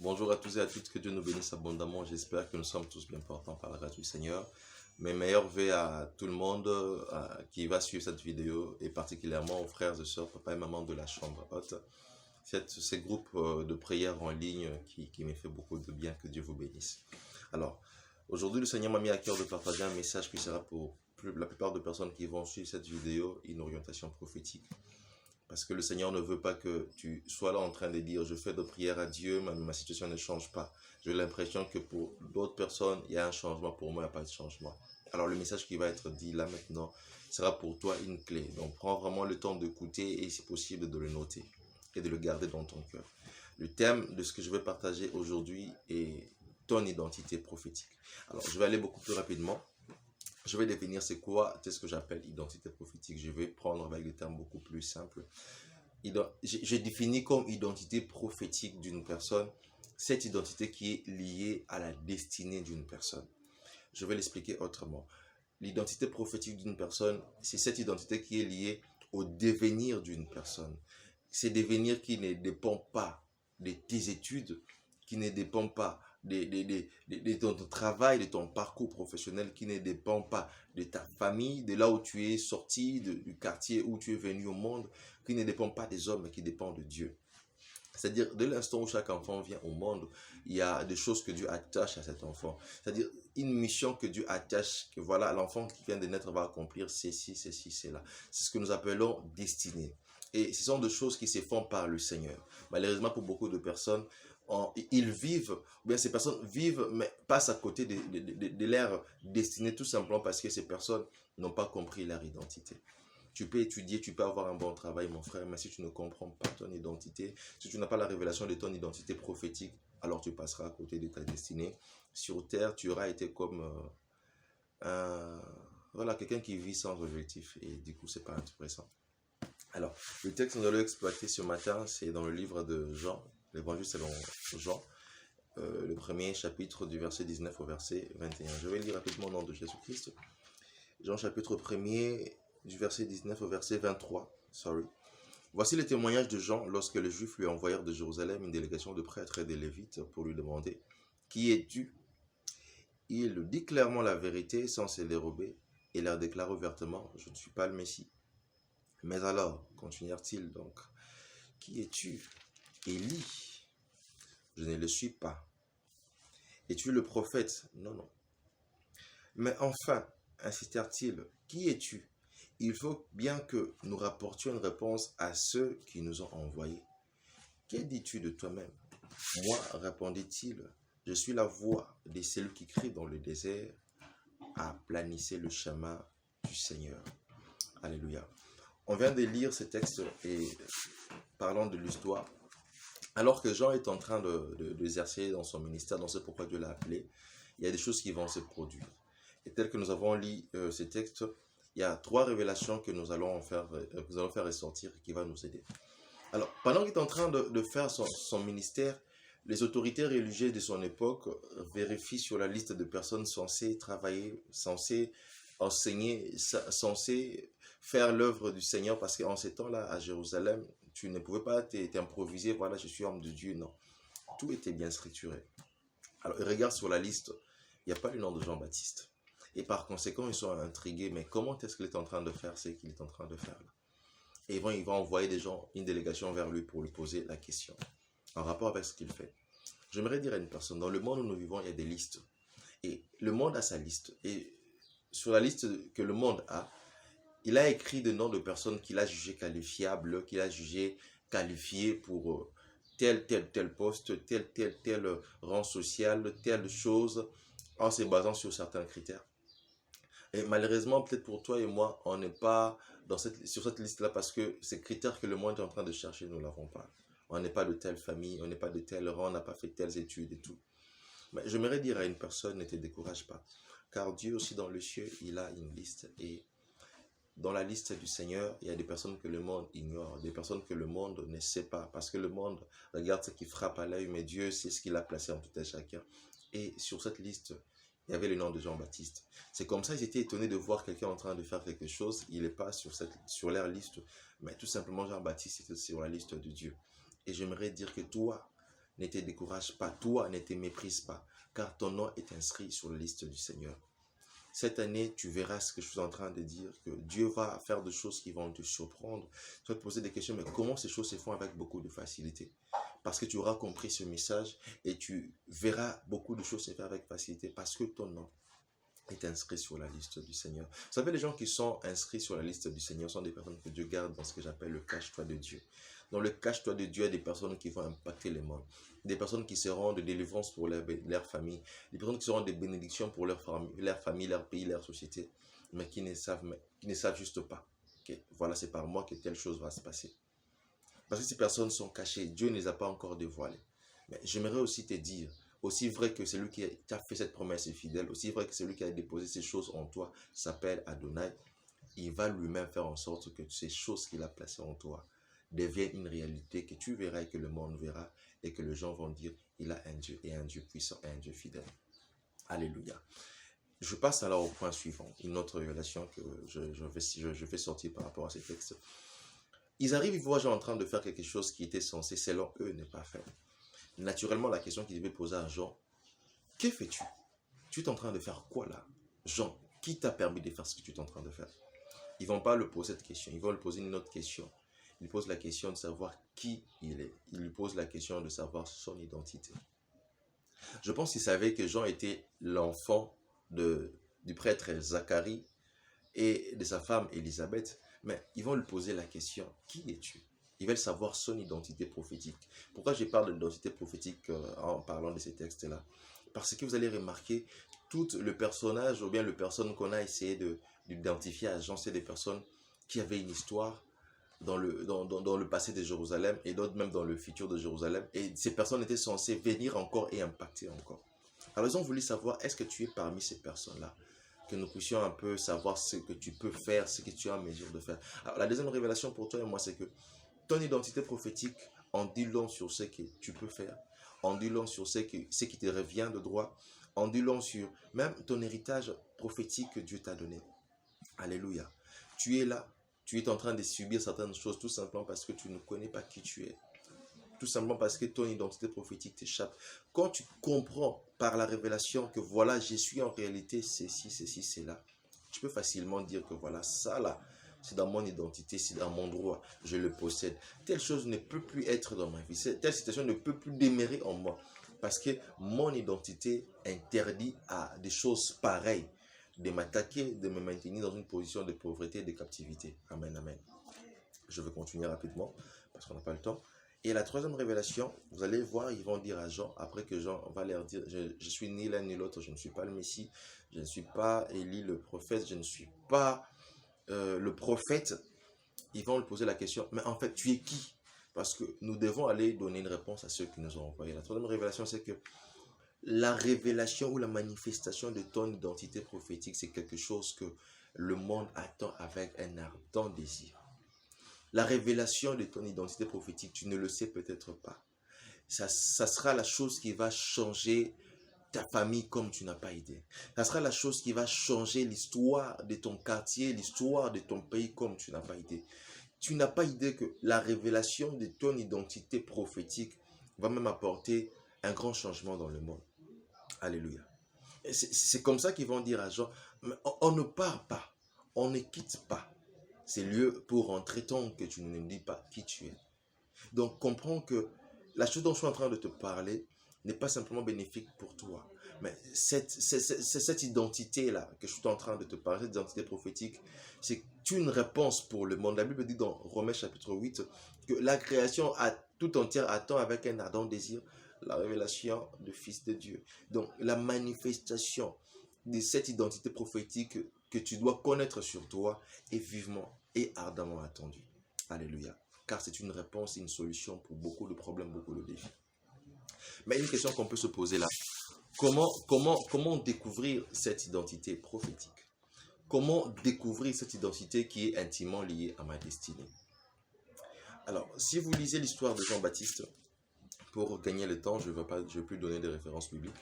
Bonjour à tous et à toutes, que Dieu nous bénisse abondamment. J'espère que nous sommes tous bien portants par la grâce du Seigneur. Mes meilleurs vœux à tout le monde qui va suivre cette vidéo et particulièrement aux frères et sœurs, papa et maman de la chambre haute. Ces groupes de prière en ligne qui me fait beaucoup de bien, que Dieu vous bénisse. Alors, aujourd'hui, le Seigneur m'a mis à cœur de partager un message qui sera pour la plupart des personnes qui vont suivre cette vidéo une orientation prophétique. Parce que le Seigneur ne veut pas que tu sois là en train de dire « Je fais de prières à Dieu, ma situation ne change pas ». J'ai l'impression que pour d'autres personnes, il y a un changement. Pour moi, il n'y a pas de changement. Alors le message qui va être dit là maintenant sera pour toi une clé. Donc prends vraiment le temps d'écouter et si possible de le noter et de le garder dans ton cœur. Le thème de ce que je vais partager aujourd'hui est ton identité prophétique. Alors je vais aller beaucoup plus rapidement. Je vais définir c'est ce que j'appelle identité prophétique. Je vais prendre avec des termes beaucoup plus simples. J'ai défini comme identité prophétique d'une personne, cette identité qui est liée à la destinée d'une personne. Je vais l'expliquer autrement. L'identité prophétique d'une personne, c'est cette identité qui est liée au devenir d'une personne. C'est devenir qui ne dépend pas de tes études, qui ne dépend pas de ton travail, de ton parcours professionnel, qui ne dépend pas de ta famille, de là où tu es sorti, du quartier où tu es venu au monde, qui ne dépend pas des hommes, mais qui dépend de Dieu. C'est-à-dire, de l'instant où chaque enfant vient au monde, il y a des choses que Dieu attache à cet enfant. C'est-à-dire, une mission que Dieu attache, que voilà, l'enfant qui vient de naître va accomplir ceci, cela. C'est ce que nous appelons destinée. Et ce sont des choses qui se font par le Seigneur. Malheureusement, pour beaucoup de personnes, ils vivent, ou bien ces personnes vivent, mais passent à côté de leur destinée, tout simplement parce que ces personnes n'ont pas compris leur identité. Tu peux étudier, tu peux avoir un bon travail, mon frère, mais si tu ne comprends pas ton identité, si tu n'as pas la révélation de ton identité prophétique, alors tu passeras à côté de ta destinée. Sur terre, tu auras été comme voilà, quelqu'un qui vit sans objectif, et du coup, c'est pas intéressant. Alors, le texte que nous allons exploiter ce matin, c'est dans le livre de Jean, l'évangile selon Jean, le premier chapitre du verset 19 au verset 21. Je vais lire rapidement au nom de Jésus-Christ. Jean chapitre 1er, du verset 19 au verset 23. Voici le témoignage de Jean lorsque les Juifs lui envoyèrent de Jérusalem une délégation de prêtres et de Lévites pour lui demander « Qui es-tu » Il dit clairement la vérité sans se dérober et leur déclare ouvertement « Je ne suis pas le Messie ». Mais alors, continuèrent-ils donc, « Qui es-tu » Élie. Je ne le suis pas. Es-tu le prophète? Non, non. Mais enfin, insistèrent-ils, qui es-tu? Il faut bien que nous rapportions une réponse à ceux qui nous ont envoyés. Que dis-tu de toi-même? Moi, répondit-il, je suis la voix de celui qui crie dans le désert, aplanissez le chemin du Seigneur. Alléluia. On vient de lire ce texte et parlons de l'histoire. Alors que Jean est en train d'exercer dans son ministère, dans ce pourquoi Dieu l'a appelé, il y a des choses qui vont se produire. Et tel que nous avons lu ces textes, il y a 3 révélations que nous allons faire ressortir et qui vont nous aider. Alors, pendant qu'il est en train de faire son ministère, les autorités religieuses de son époque vérifient sur la liste de personnes censées travailler, censées enseigner, censées faire l'œuvre du Seigneur, parce qu'en ces temps-là, à Jérusalem, tu ne pouvais pas t'improviser, voilà, je suis homme de Dieu, non. Tout était bien structuré. Alors, ils regardent sur la liste, il n'y a pas le nom de Jean-Baptiste. Et par conséquent, ils sont intrigués, mais comment est-ce qu'il est en train de faire ce qu'il est en train de faire là? Et ils vont envoyer des gens, une délégation vers lui pour lui poser la question, en rapport avec ce qu'il fait. J'aimerais dire à une personne, dans le monde où nous vivons, il y a des listes. Et le monde a sa liste. Et sur la liste que le monde a, il a écrit des noms de personnes qu'il a jugées qualifiables, qu'il a jugées qualifiées pour tel poste, tel rang social, telle chose, en se basant sur certains critères. Et malheureusement, peut-être pour toi et moi, on n'est pas sur cette liste-là parce que ces critères que le monde est en train de chercher, nous ne l'avons pas. On n'est pas de telle famille, on n'est pas de tel rang, on n'a pas fait telles études et tout. Mais j'aimerais dire à une personne, ne te décourage pas. Car Dieu aussi dans le ciel, il a une liste. Et dans la liste du Seigneur, il y a des personnes que le monde ignore, des personnes que le monde ne sait pas. Parce que le monde regarde ce qui frappe à l'œil, mais Dieu sait ce qu'il a placé en tout un chacun. Et sur cette liste, il y avait le nom de Jean-Baptiste. C'est comme ça, ils étaient étonnés de voir quelqu'un en train de faire quelque chose. Il n'est pas sur leur liste, mais tout simplement Jean-Baptiste était sur la liste de Dieu. Et j'aimerais dire que toi, ne te décourage pas, toi, ne te méprise pas, car ton nom est inscrit sur la liste du Seigneur. Cette année, tu verras ce que je suis en train de dire, que Dieu va faire des choses qui vont te surprendre. Tu vas te poser des questions, mais comment ces choses se font avec beaucoup de facilité? Parce que tu auras compris ce message et tu verras beaucoup de choses se faire avec facilité parce que ton nom est inscrit sur la liste du Seigneur. Vous savez, les gens qui sont inscrits sur la liste du Seigneur sont des personnes que Dieu garde dans ce que j'appelle le cache-toi de Dieu. Dans le cache-toi de Dieu, il y a des personnes qui vont impacter les mondes, des personnes qui seront de délivrance pour leur famille, des personnes qui seront des bénédictions pour leur famille, leur pays, leur société, mais qui ne savent juste pas. Okay, voilà, c'est par moi que telle chose va se passer. Parce que ces personnes sont cachées, Dieu ne les a pas encore dévoilées. Mais j'aimerais aussi te dire, aussi vrai que celui qui t'a fait cette promesse est fidèle, aussi vrai que celui qui a déposé ces choses en toi s'appelle Adonai, il va lui-même faire en sorte que ces choses qu'il a placées en toi deviennent une réalité que tu verras et que le monde verra et que les gens vont dire, il a un Dieu et un Dieu puissant et un Dieu fidèle. Alléluia. Je passe alors au point suivant, une autre révélation que je vais sortir par rapport à ces textes. Ils arrivent, ils voient Jean en train de faire quelque chose qui était censé, selon eux, ne pas faire. Naturellement, la question qu'ils devaient poser à Jean, que fais-tu? Tu es en train de faire quoi là? Jean, qui t'a permis de faire ce que tu es en train de faire? Ils ne vont pas lui poser cette question, ils vont lui poser une autre question. Ils posent la question de savoir qui il est. Ils lui posent la question de savoir son identité. Je pense qu'ils savaient que Jean était l'enfant du prêtre Zacharie et de sa femme Élisabeth, mais ils vont lui poser la question, qui es-tu? Ils veulent savoir son identité prophétique. Pourquoi je parle de l'identité prophétique en parlant de ces textes-là? Parce que vous allez remarquer, tout le personnage ou bien le personne qu'on a essayé d'identifier à Jean, c'est des personnes qui avaient une histoire dans le passé de Jérusalem et d'autres même dans le futur de Jérusalem. Et ces personnes étaient censées venir encore et impacter encore. Alors ils ont voulu savoir, est-ce que tu es parmi ces personnes-là? Que nous puissions un peu savoir ce que tu peux faire, ce que tu es en mesure de faire. Alors la deuxième révélation pour toi et moi, c'est que ton identité prophétique en dit long sur ce que tu peux faire, en dit long sur ce qui te revient de droit, en dit long sur même ton héritage prophétique que Dieu t'a donné. Alléluia. Tu es là, tu es en train de subir certaines choses tout simplement parce que tu ne connais pas qui tu es. Tout simplement parce que ton identité prophétique t'échappe. Quand tu comprends par la révélation que voilà, je suis en réalité ceci, cela, tu peux facilement dire que voilà, ça là, c'est dans mon identité, c'est dans mon droit, je le possède. Telle chose ne peut plus être dans ma vie, telle situation ne peut plus demeurer en moi. Parce que mon identité interdit à des choses pareilles de m'attaquer, de me maintenir dans une position de pauvreté et de captivité. Amen, amen. Je vais continuer rapidement parce qu'on n'a pas le temps. Et la troisième révélation, vous allez voir, ils vont dire à Jean, après que Jean va leur dire, je suis ni l'un ni l'autre, je ne suis pas le Messie, je ne suis pas Élie le prophète, je ne suis pas le prophète. Ils vont lui poser la question, mais en fait, tu es qui? Parce que nous devons aller donner une réponse à ceux qui nous ont envoyés. La troisième révélation, c'est que la révélation ou la manifestation de ton identité prophétique, c'est quelque chose que le monde attend avec un ardent désir. La révélation de ton identité prophétique, tu ne le sais peut-être pas. Ça sera la chose qui va changer ta famille comme tu n'as pas idée. Ça sera la chose qui va changer l'histoire de ton quartier, l'histoire de ton pays comme tu n'as pas idée. Tu n'as pas idée que la révélation de ton identité prophétique va même apporter un grand changement dans le monde. Alléluia. C'est comme ça qu'ils vont dire à Jean, on ne part pas, on ne quitte pas ces lieux pour rentrer tant que tu ne nous dis pas qui tu es. Donc comprends que la chose dont je suis en train de te parler n'est pas simplement bénéfique pour toi, mais cette identité-là que je suis en train de te parler, cette identité prophétique, c'est une réponse pour le monde. La Bible dit dans Romains chapitre 8 que la création tout entière attend avec un ardent désir la révélation du Fils de Dieu. Donc la manifestation de cette identité prophétique que tu dois connaître sur toi est vivement et ardemment attendue. Alléluia. Car c'est une réponse et une solution pour beaucoup de problèmes, beaucoup de défis. Mais une question qu'on peut se poser là, comment découvrir cette identité prophétique? Comment découvrir cette identité qui est intimement liée à ma destinée? Alors, si vous lisez l'histoire de Jean-Baptiste, pour gagner le temps, je ne vais plus donner des références bibliques.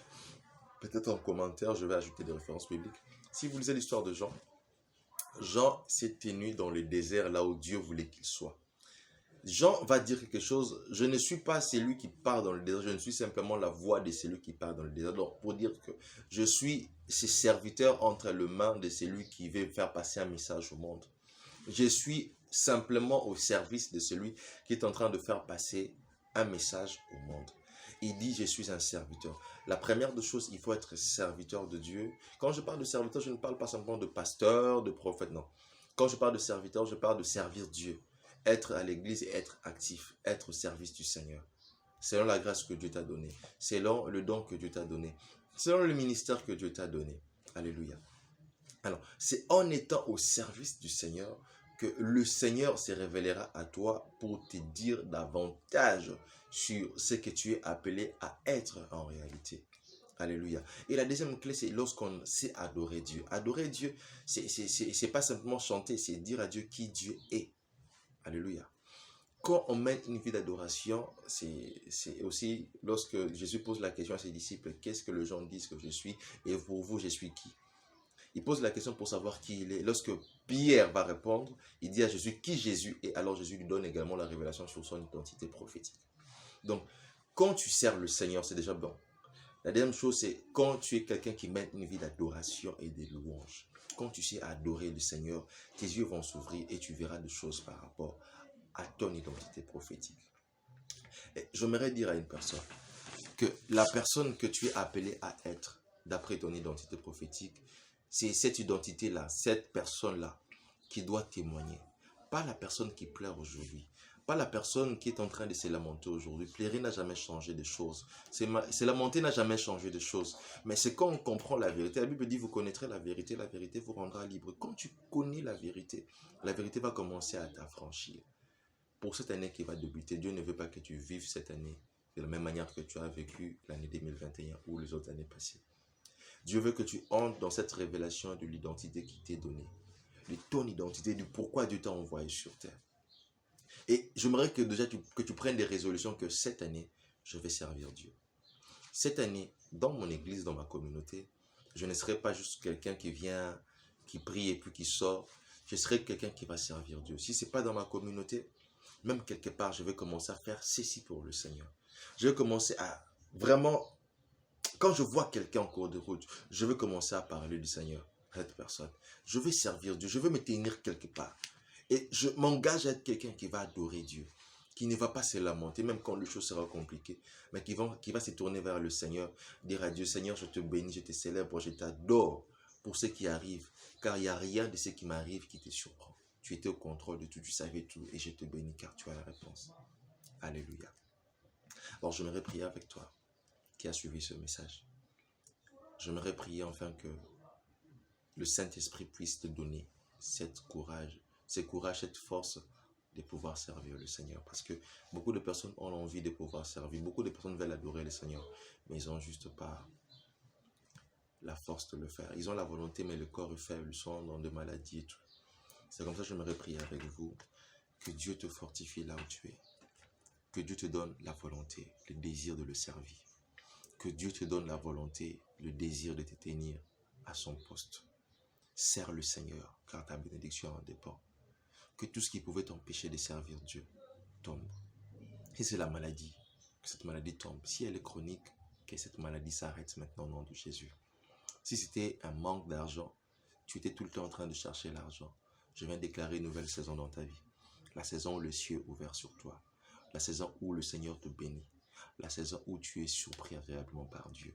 Peut-être en commentaire, je vais ajouter des références bibliques. Si vous lisez l'histoire de Jean s'est tenu dans le désert là où Dieu voulait qu'il soit. Jean va dire quelque chose, je ne suis pas celui qui part dans le désert, je ne suis simplement la voix de celui qui part dans le désert. Donc, pour dire que je suis ce serviteur entre les mains de celui qui veut faire passer un message au monde. Je suis simplement au service de celui qui est en train de faire passer un message au monde. Il dit, je suis un serviteur. La première des choses, il faut être serviteur de Dieu. Quand je parle de serviteur, je ne parle pas simplement de pasteur, de prophète, non. Quand je parle de serviteur, je parle de servir Dieu. Être à l'église et être actif, être au service du Seigneur. Selon la grâce que Dieu t'a donnée, selon le don que Dieu t'a donné, selon le ministère que Dieu t'a donné. Alléluia. Alors, c'est en étant au service du Seigneur que le Seigneur se révélera à toi pour te dire davantage sur ce que tu es appelé à être en réalité. Alléluia. Et la deuxième clé, c'est lorsqu'on sait adorer Dieu. Adorer Dieu, c'est pas simplement chanter, c'est dire à Dieu qui Dieu est. Alléluia. Quand on mène une vie d'adoration, c'est aussi lorsque Jésus pose la question à ses disciples, qu'est-ce que les gens disent que je suis et pour vous, je suis qui? Il pose la question pour savoir qui il est. Lorsque Pierre va répondre, il dit à Jésus qui Jésus est. Alors Jésus lui donne également la révélation sur son identité prophétique. Donc, quand tu sers le Seigneur, c'est déjà bon. La deuxième chose, c'est quand tu es quelqu'un qui mène une vie d'adoration et de louange. Quand tu sais adorer le Seigneur, tes yeux vont s'ouvrir et tu verras des choses par rapport à ton identité prophétique. Et j'aimerais dire à une personne que la personne que tu es appelé à être, d'après ton identité prophétique, c'est cette identité-là, cette personne-là qui doit témoigner. Pas la personne qui pleure aujourd'hui. Pas la personne qui est en train de se lamenter aujourd'hui. Pleurer n'a jamais changé de choses. Se lamenter n'a jamais changé de choses. Mais c'est quand on comprend la vérité. La Bible dit, vous connaîtrez la vérité vous rendra libre. Quand tu connais la vérité va commencer à t'affranchir. Pour cette année qui va débuter, Dieu ne veut pas que tu vives cette année de la même manière que tu as vécu l'année 2021 ou les autres années passées. Dieu veut que tu entres dans cette révélation de l'identité qui t'est donnée, de ton identité, du pourquoi Dieu t'a envoyé sur terre. Et j'aimerais que déjà que tu prennes des résolutions que cette année, je vais servir Dieu. Cette année, dans mon église, dans ma communauté, je ne serai pas juste quelqu'un qui vient, qui prie et puis qui sort. Je serai quelqu'un qui va servir Dieu. Si ce n'est pas dans ma communauté, même quelque part, je vais commencer à faire ceci pour le Seigneur. Je vais commencer à vraiment... Quand je vois quelqu'un en cours de route, je veux commencer à parler du Seigneur à cette personne. Je veux servir Dieu, je veux me tenir quelque part. Et je m'engage à être quelqu'un qui va adorer Dieu, qui ne va pas se lamenter, même quand les choses seront compliquées, mais qui va se tourner vers le Seigneur, dire à Dieu, Seigneur, je te bénis, je te célèbre, je t'adore pour ce qui arrive, car il n'y a rien de ce qui m'arrive qui te surprend. Tu étais au contrôle de tout, tu savais tout, et je te bénis car tu as la réponse. Alléluia. Alors, j'aimerais prier avec toi qui a suivi ce message. J'aimerais prier enfin que le Saint-Esprit puisse te donner cette courage, cette force de pouvoir servir le Seigneur. Parce que beaucoup de personnes ont envie de pouvoir servir. Beaucoup de personnes veulent adorer le Seigneur, mais ils n'ont juste pas la force de le faire. Ils ont la volonté, mais le corps est faible, ils sont dans des maladies et tout. C'est comme ça que j'aimerais prier avec vous. Que Dieu te fortifie là où tu es. Que Dieu te donne la volonté, le désir de le servir. Que Dieu te donne la volonté, le désir de te tenir à son poste. Sers le Seigneur, car ta bénédiction en dépend. Que tout ce qui pouvait t'empêcher de servir Dieu tombe. Si c'est la maladie, que cette maladie tombe. Si elle est chronique, que cette maladie s'arrête maintenant au nom de Jésus. Si c'était un manque d'argent, tu étais tout le temps en train de chercher l'argent, je viens déclarer une nouvelle saison dans ta vie. La saison où le ciel est ouvert sur toi. La saison où le Seigneur te bénit. La saison où tu es surpris agréablement par Dieu.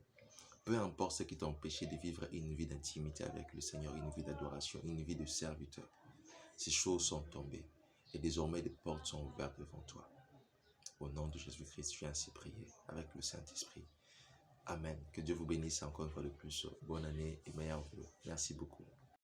Peu importe ce qui t'a empêché de vivre une vie d'intimité avec le Seigneur, une vie d'adoration, une vie de serviteur. Ces choses sont tombées et désormais des portes sont ouvertes devant toi. Au nom de Jésus-Christ, je viens ainsi prier avec le Saint-Esprit. Amen. Que Dieu vous bénisse encore une fois de plus. Bonne année et meilleurs vœux. Merci beaucoup.